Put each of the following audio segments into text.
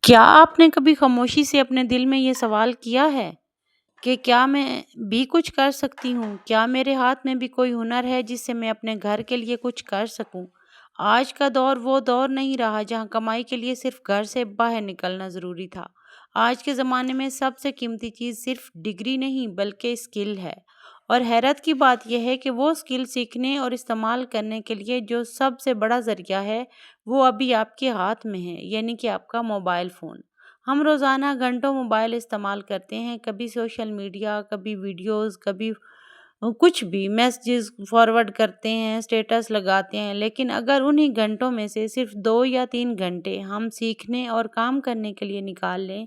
کیا آپ نے کبھی خاموشی سے اپنے دل میں یہ سوال کیا ہے کہ کیا میں بھی کچھ کر سکتی ہوں؟ کیا میرے ہاتھ میں بھی کوئی ہنر ہے جس سے میں اپنے گھر کے لیے کچھ کر سکوں؟ آج کا دور وہ دور نہیں رہا جہاں کمائی کے لیے صرف گھر سے باہر نکلنا ضروری تھا۔ آج کے زمانے میں سب سے قیمتی چیز صرف ڈگری نہیں بلکہ اسکل ہے۔ اور حیرت کی بات یہ ہے کہ وہ اسکل سیکھنے اور استعمال کرنے کے لیے جو سب سے بڑا ذریعہ ہے وہ ابھی آپ کے ہاتھ میں ہے، یعنی کہ آپ کا موبائل فون۔ ہم روزانہ گھنٹوں موبائل استعمال کرتے ہیں، کبھی سوشل میڈیا، کبھی ویڈیوز، کبھی کچھ بھی میسیجز فارورڈ کرتے ہیں، اسٹیٹس لگاتے ہیں، لیکن اگر انہی گھنٹوں میں سے صرف 2 یا 3 گھنٹے ہم سیکھنے اور کام کرنے کے لیے نکال لیں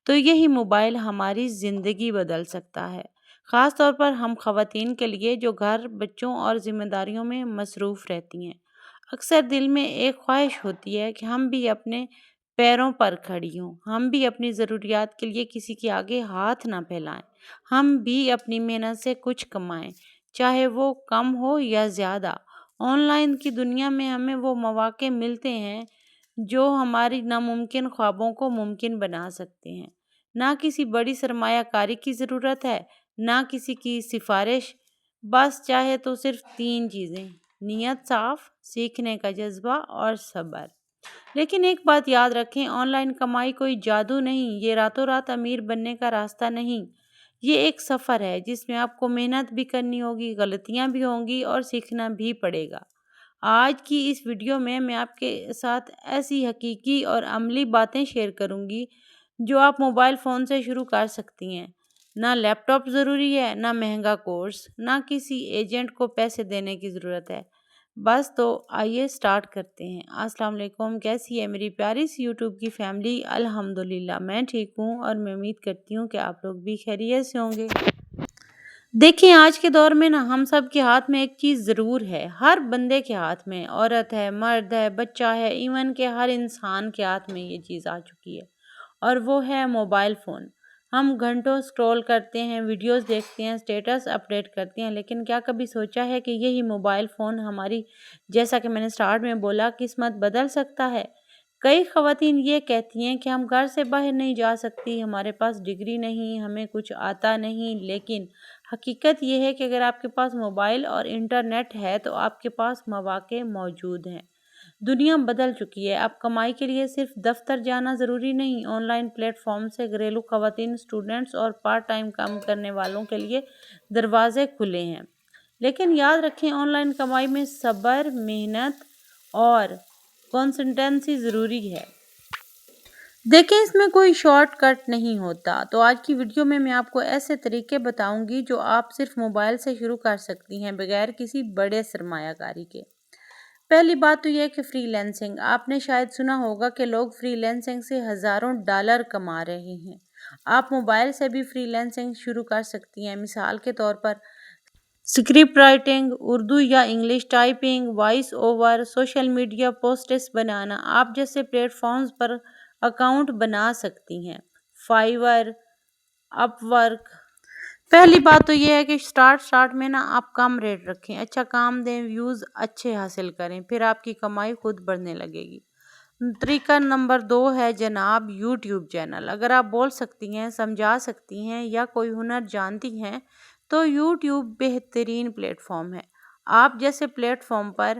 تو یہی موبائل ہماری زندگی بدل سکتا ہے۔ خاص طور پر ہم خواتین کے لیے جو گھر، بچوں اور ذمہ داریوں میں مصروف رہتی ہیں۔ اکثر دل میں ایک خواہش ہوتی ہے کہ ہم بھی اپنے پیروں پر کھڑی ہوں، ہم بھی اپنی ضروریات کے لیے کسی کے آگے ہاتھ نہ پھیلائیں، ہم بھی اپنی محنت سے کچھ کمائیں، چاہے وہ کم ہو یا زیادہ۔ آن لائن کی دنیا میں ہمیں وہ مواقع ملتے ہیں جو ہماری ناممکن خوابوں کو ممکن بنا سکتے ہیں۔ نہ کسی بڑی سرمایہ کاری کی ضرورت ہے، نہ کسی کی سفارش، بس چاہے تو صرف 3 چیزیں: نیت صاف، سیکھنے کا جذبہ اور صبر۔ لیکن ایک بات یاد رکھیں، آن لائن کمائی کوئی جادو نہیں، یہ راتوں رات امیر بننے کا راستہ نہیں۔ یہ ایک سفر ہے جس میں آپ کو محنت بھی کرنی ہوگی، غلطیاں بھی ہوں گی اور سیکھنا بھی پڑے گا۔ آج کی اس ویڈیو میں آپ کے ساتھ ایسی حقیقی اور عملی باتیں شیئر کروں گی جو آپ موبائل فون سے شروع کر سکتی ہیں۔ نہ لیپ ٹاپ ضروری ہے، نہ مہنگا کورس، نہ کسی ایجنٹ کو پیسے دینے کی ضرورت ہے۔ بس تو آئیے سٹارٹ کرتے ہیں۔ السلام علیکم، کیسی ہے میری پیاری سی یوٹیوب کی فیملی؟ الحمدللہ میں ٹھیک ہوں اور میں امید کرتی ہوں کہ آپ لوگ بھی خیریت سے ہوں گے۔ دیکھیں، آج کے دور میں ہم سب کے ہاتھ میں ایک چیز ضرور ہے، ہر بندے کے ہاتھ میں، عورت ہے، مرد ہے، بچہ ہے، ایون کہ ہر انسان کے ہاتھ میں یہ چیز آ چکی ہے، اور وہ ہے موبائل فون۔ ہم گھنٹوں سکرول کرتے ہیں، ویڈیوز دیکھتے ہیں، اسٹیٹس اپڈیٹ کرتے ہیں، لیکن کیا کبھی سوچا ہے کہ یہی موبائل فون ہماری، جیسا کہ میں نے سٹارٹ میں بولا، قسمت بدل سکتا ہے؟ کئی خواتین یہ کہتی ہیں کہ ہم گھر سے باہر نہیں جا سکتی، ہمارے پاس ڈگری نہیں، ہمیں کچھ آتا نہیں، لیکن حقیقت یہ ہے کہ اگر آپ کے پاس موبائل اور انٹرنیٹ ہے تو آپ کے پاس مواقع موجود ہیں۔ دنیا بدل چکی ہے، اب کمائی کے لیے صرف دفتر جانا ضروری نہیں، آن لائن پلیٹ فارم سے گھریلو خواتین، اسٹوڈنٹس اور پارٹ ٹائم کام کرنے والوں کے لیے دروازے کھلے ہیں۔ لیکن یاد رکھیں، آن لائن کمائی میں صبر، محنت اور کنسسٹنسی ضروری ہے۔ دیکھیں، اس میں کوئی شارٹ کٹ نہیں ہوتا۔ تو آج کی ویڈیو میں آپ کو ایسے طریقے بتاؤں گی جو آپ صرف موبائل سے شروع کر سکتی ہیں بغیر کسی بڑے سرمایہ کاری کے۔ پہلی بات تو یہ ہے کہ فری لانسنگ۔ آپ نے شاید سنا ہوگا کہ لوگ فری لانسنگ سے ہزاروں ڈالر کما رہے ہیں۔ آپ موبائل سے بھی فری لانسنگ شروع کر سکتی ہیں۔ مثال کے طور پر اسکرپٹ رائٹنگ، اردو یا English typing, voice over, social media posts بنانا، آپ جیسے پلیٹ فارمز پر اکاؤنٹ بنا سکتی ہیں۔ Fiverr, Upwork. پہلی بات تو یہ ہے کہ سٹارٹ میں آپ کم ریٹ رکھیں، اچھا کام دیں، ویوز اچھے حاصل کریں، پھر آپ کی کمائی خود بڑھنے لگے گی۔ طریقہ نمبر 2 ہے جناب یوٹیوب چینل۔ اگر آپ بول سکتی ہیں، سمجھا سکتی ہیں یا کوئی ہنر جانتی ہیں تو یوٹیوب بہترین پلیٹ فارم ہے۔ آپ جیسے پلیٹ فارم پر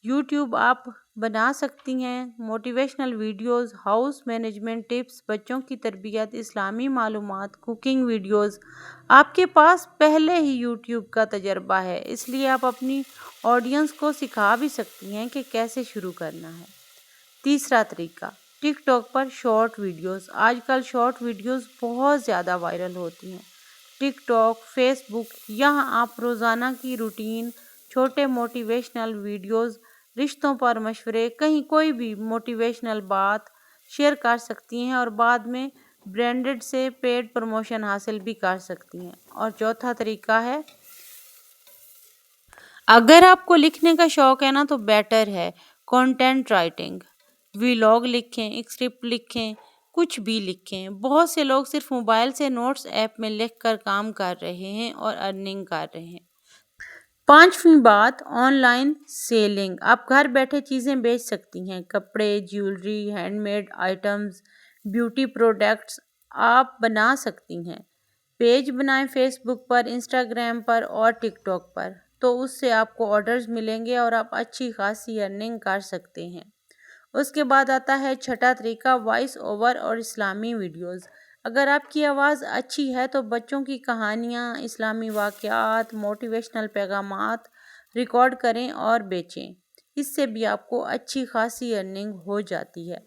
یوٹیوب آپ بنا سکتی ہیں motivational videos, house management tips, بچوں کی تربیت، اسلامی معلومات، کوکنگ ویڈیوز۔ آپ کے پاس پہلے ہی یوٹیوب کا تجربہ ہے، اس لیے آپ اپنی آڈینس کو سکھا بھی سکتی ہیں کہ کیسے شروع کرنا ہے۔ تیسرا طریقہ، ٹک ٹاک پر شارٹ ویڈیوز۔ آج کل شارٹ ویڈیوز بہت زیادہ وائرل ہوتی ہیں۔ ٹک ٹاک، فیس بک، یہاں آپ روزانہ کی روٹین، چھوٹے موٹیویشنل ویڈیوز، رشتوں پر مشورے، کہیں کوئی بھی موٹیویشنل بات شیئر کر سکتی ہیں اور بعد میں برانڈڈ سے پیڈ پروموشن حاصل بھی کر سکتی ہیں۔ اور چوتھا طریقہ ہے، اگر آپ کو لکھنے کا شوق ہے تو بیٹر ہے کنٹینٹ رائٹنگ۔ ویلاگ لکھیں، اسکرپٹ لکھیں، کچھ بھی لکھیں۔ بہت سے لوگ صرف موبائل سے نوٹس ایپ میں لکھ کر کام کر رہے ہیں اور ارننگ کر رہے ہیں۔ پانچویں بات، آن لائن سیلنگ۔ آپ گھر بیٹھے چیزیں بیچ سکتی ہیں، کپڑے، jewellery, hand made items, beauty products آپ بنا سکتی ہیں۔ پیج بنائیں فیس بک پر، انسٹاگرام پر اور ٹک ٹاک پر، تو اس سے آپ کو آرڈرز ملیں گے اور آپ اچھی خاصی ارننگ کر سکتے ہیں۔ اس کے بعد آتا ہے چھٹا طریقہ، وائس اوور اور اسلامی ویڈیوز۔ اگر آپ کی آواز اچھی ہے تو بچوں کی کہانیاں، اسلامی واقعات، موٹیویشنل پیغامات ریکارڈ کریں اور بیچیں۔ اس سے بھی آپ کو اچھی خاصی ارننگ ہو جاتی ہے۔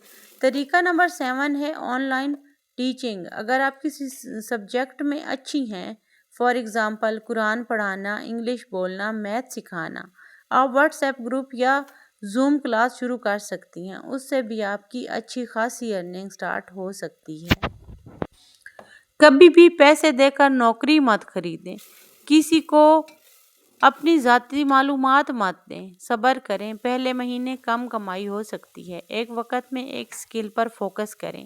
طریقہ نمبر 7 ہے آن لائن ٹیچنگ۔ اگر آپ کسی سبجیکٹ میں اچھی ہیں، فار ایگزامپل قرآن پڑھانا، انگلش بولنا، میتھ سکھانا، آپ واٹس ایپ گروپ یا زوم کلاس شروع کر سکتی ہیں۔ اس سے بھی آپ کی اچھی خاصی ارننگ سٹارٹ ہو سکتی ہے۔ کبھی بھی پیسے دے کر نوکری مت خریدیں، کسی کو اپنی ذاتی معلومات مت دیں، صبر کریں، پہلے مہینے کم کمائی ہو سکتی ہے، ایک وقت میں ایک سکل پر فوکس کریں۔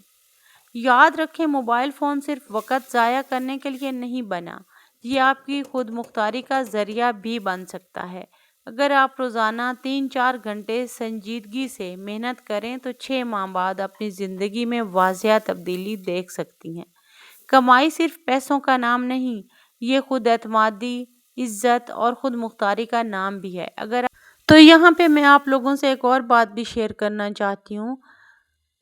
یاد رکھیں موبائل فون صرف وقت ضائع کرنے کے لیے نہیں بنا، یہ آپ کی خود مختاری کا ذریعہ بھی بن سکتا ہے۔ اگر آپ روزانہ 3-4 گھنٹے سنجیدگی سے محنت کریں تو 6 ماہ بعد اپنی زندگی میں واضح تبدیلی دیکھ سکتی ہیں۔ کمائی صرف پیسوں کا نام نہیں، یہ خود اعتمادی، عزت اور خود مختاری کا نام بھی ہے۔ تو یہاں پہ میں آپ لوگوں سے ایک اور بات بھی شیئر کرنا چاہتی ہوں۔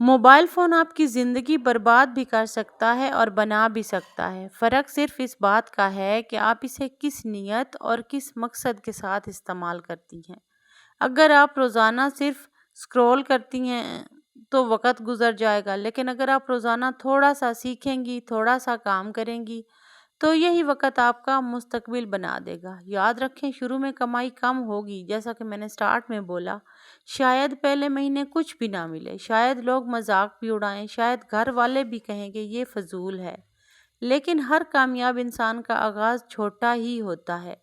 موبائل فون آپ کی زندگی برباد بھی کر سکتا ہے اور بنا بھی سکتا ہے۔ فرق صرف اس بات کا ہے کہ آپ اسے کس نیت اور کس مقصد کے ساتھ استعمال کرتی ہیں۔ اگر آپ روزانہ صرف سکرول کرتی ہیں تو وقت گزر جائے گا، لیکن اگر آپ روزانہ تھوڑا سا سیکھیں گی، تھوڑا سا کام کریں گی، تو یہی وقت آپ کا مستقبل بنا دے گا۔ یاد رکھیں شروع میں کمائی کم ہوگی، جیسا کہ میں نے سٹارٹ میں بولا، شاید پہلے مہینے کچھ بھی نہ ملے، شاید لوگ مذاق بھی اڑائیں، شاید گھر والے بھی کہیں کہ یہ فضول ہے، لیکن ہر کامیاب انسان کا آغاز چھوٹا ہی ہوتا ہے۔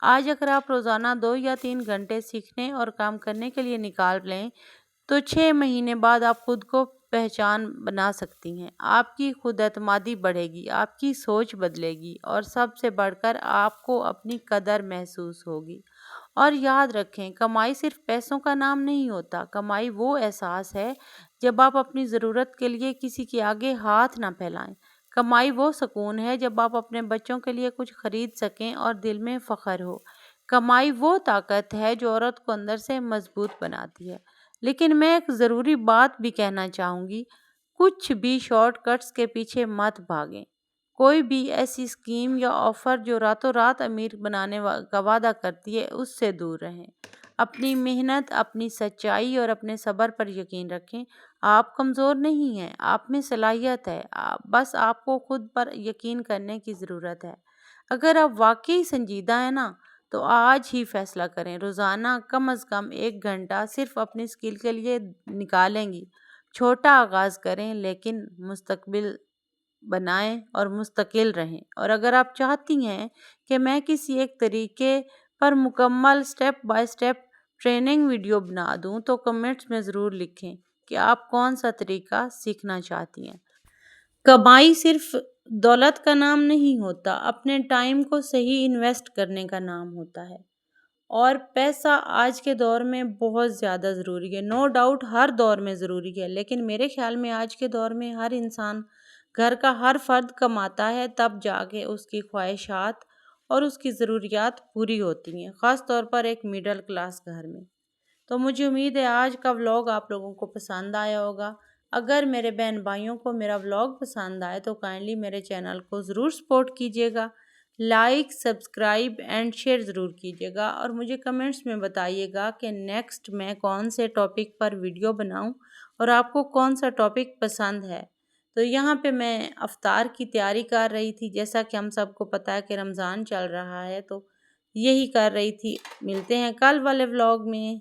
آج اگر آپ روزانہ 2 یا 3 گھنٹے سیکھنے اور کام کرنے کے لیے نکال لیں تو 6 مہینے بعد آپ خود کو پہچان بنا سکتی ہیں۔ آپ کی خود اعتمادی بڑھے گی، آپ کی سوچ بدلے گی اور سب سے بڑھ کر آپ کو اپنی قدر محسوس ہوگی۔ اور یاد رکھیں کمائی صرف پیسوں کا نام نہیں ہوتا، کمائی وہ احساس ہے جب آپ اپنی ضرورت کے لیے کسی کے آگے ہاتھ نہ پھیلائیں۔ کمائی وہ سکون ہے جب آپ اپنے بچوں کے لیے کچھ خرید سکیں اور دل میں فخر ہو۔ کمائی وہ طاقت ہے جو عورت کو اندر سے مضبوط بناتی ہے۔ لیکن میں ایک ضروری بات بھی کہنا چاہوں گی، کچھ بھی شارٹ کٹس کے پیچھے مت بھاگیں۔ کوئی بھی ایسی اسکیم یا آفر جو راتوں رات امیر بنانے کا وعدہ کرتی ہے، اس سے دور رہیں۔ اپنی محنت، اپنی سچائی اور اپنے صبر پر یقین رکھیں۔ آپ کمزور نہیں ہیں، آپ میں صلاحیت ہے، بس آپ کو خود پر یقین کرنے کی ضرورت ہے۔ اگر آپ واقعی سنجیدہ ہیں نا، تو آج ہی فیصلہ کریں، روزانہ کم از کم 1 گھنٹہ صرف اپنی اسکل کے لیے نکالیں گی۔ چھوٹا آغاز کریں لیکن مستقبل بنائیں اور مستقل رہیں۔ اور اگر آپ چاہتی ہیں کہ میں کسی ایک طریقے پر مکمل step by step training video بنا دوں تو کمنٹس میں ضرور لکھیں کہ آپ کون سا طریقہ سیکھنا چاہتی ہیں۔ کمائی صرف دولت کا نام نہیں ہوتا، اپنے ٹائم کو صحیح انویسٹ کرنے کا نام ہوتا ہے۔ اور پیسہ آج کے دور میں بہت زیادہ ضروری ہے، نو ڈاؤٹ ہر دور میں ضروری ہے، لیکن میرے خیال میں آج کے دور میں ہر انسان، گھر کا ہر فرد کماتا ہے، تب جا کے اس کی خواہشات اور اس کی ضروریات پوری ہوتی ہیں، خاص طور پر ایک مڈل کلاس گھر میں۔ تو مجھے امید ہے آج کا ولاگ آپ لوگوں کو پسند آیا ہوگا۔ اگر میرے بہن بھائیوں کو میرا ولاگ پسند آئے تو کائنڈلی میرے چینل کو ضرور سپورٹ کیجیے گا، لائک، سبسکرائب اینڈ شیئر ضرور کیجیے گا، اور مجھے کمنٹس میں بتائیے گا کہ نیکسٹ میں کون سے ٹاپک پر ویڈیو بناؤں اور آپ کو کون سا ٹاپک پسند ہے۔ تو یہاں پہ میں افطار کی تیاری کر رہی تھی، جیسا کہ ہم سب کو پتہ ہے کہ رمضان چل رہا ہے، تو یہی کر رہی تھی۔ ملتے ہیں کل والے ولاگ میں۔